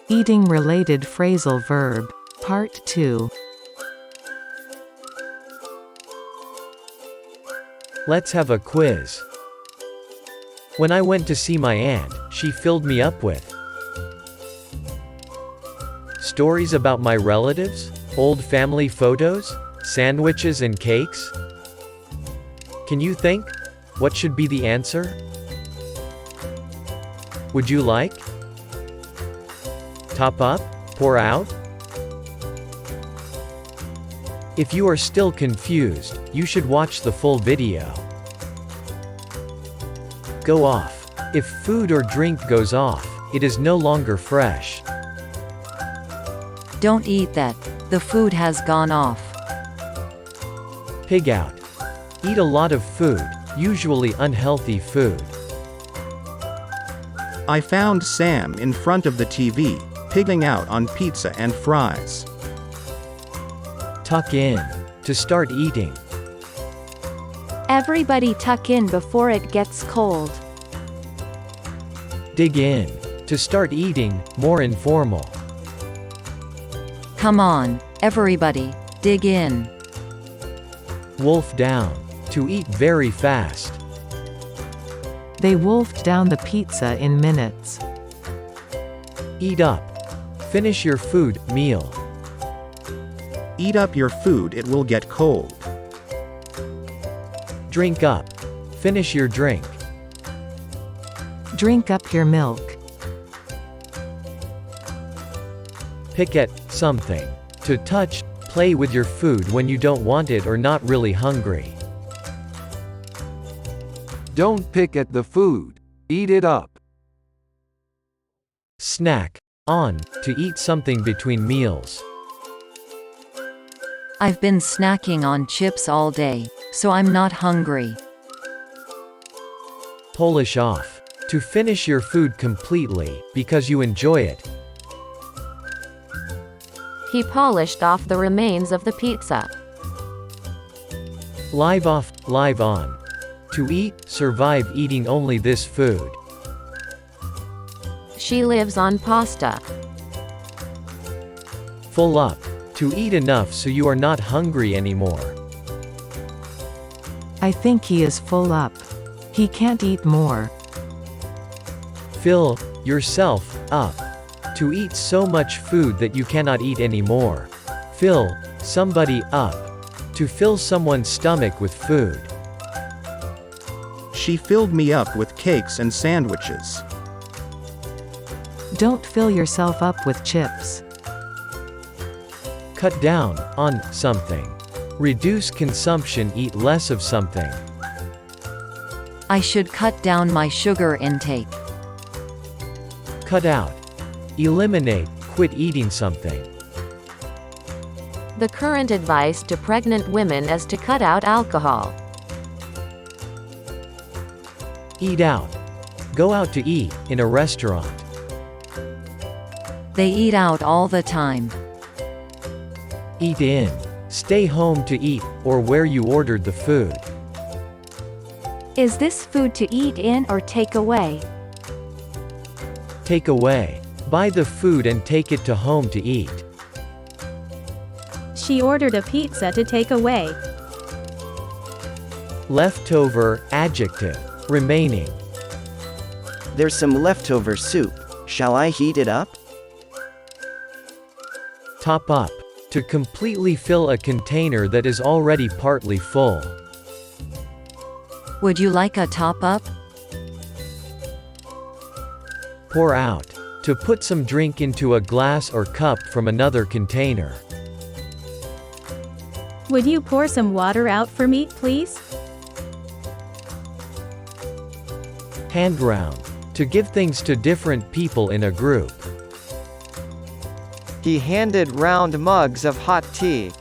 Eating-related phrasal verb. Part 2. Let's have a quiz. When I went to see my aunt, she filled me up with stories about my relatives, old family photos, sandwiches and cakes. Can you think? What should be the answer? Would you like? Top up? Pour out? If you are still confused, you should watch the full video. Go off. If food or drink goes off, it is no longer fresh. Don't eat that. The food has gone off. Pig out. Eat a lot of food, usually unhealthy food. I found Sam in front of the TV, pigging out on pizza and fries. Tuck in. To start eating. Everybody tuck in before it gets cold. Dig in. To start eating, more informal. Come on, everybody, dig in. Wolf down. To eat very fast. They wolfed down the pizza in minutes. Eat up. Finish your food, meal. Eat up your food, it will get cold. Drink up. Finish your drink. Drink up your milk. Pick at something. To touch, play with your food when you don't want it or not really hungry. Don't pick at the food. Eat it up. Snack. On. To eat something between meals. I've been snacking on chips all day, so I'm not hungry. Polish off. To finish your food completely, because you enjoy it. He polished off the remains of the pizza. Live off, live on. To eat, survive eating only this food. She lives on pasta. Full up. To eat enough so you are not hungry anymore. I think he is full up. He can't eat more. Fill yourself up. To eat so much food that you cannot eat anymore. Fill somebody up. To fill someone's stomach with food. She filled me up with cakes and sandwiches. Don't fill yourself up with chips. Cut down on something. Reduce consumption, eat less of something. I should cut down my sugar intake. Cut out. Eliminate, quit eating something. The current advice to pregnant women is to cut out alcohol. Eat out. Go out to eat, in a restaurant. They eat out all the time. Eat in. Stay home to eat, or where you ordered the food. Is this food to eat in or take away? Take away. Buy the food and take it to home to eat. She ordered a pizza to take away. Leftover, adjective. Remaining. There's some leftover soup. Shall I heat it up? Top up. To completely fill a container that is already partly full. Would you like a top-up? Pour out. To put some drink into a glass or cup from another container. Would you pour some water out for me, please? Hand round. To give things to different people in a group. He handed round mugs of hot tea.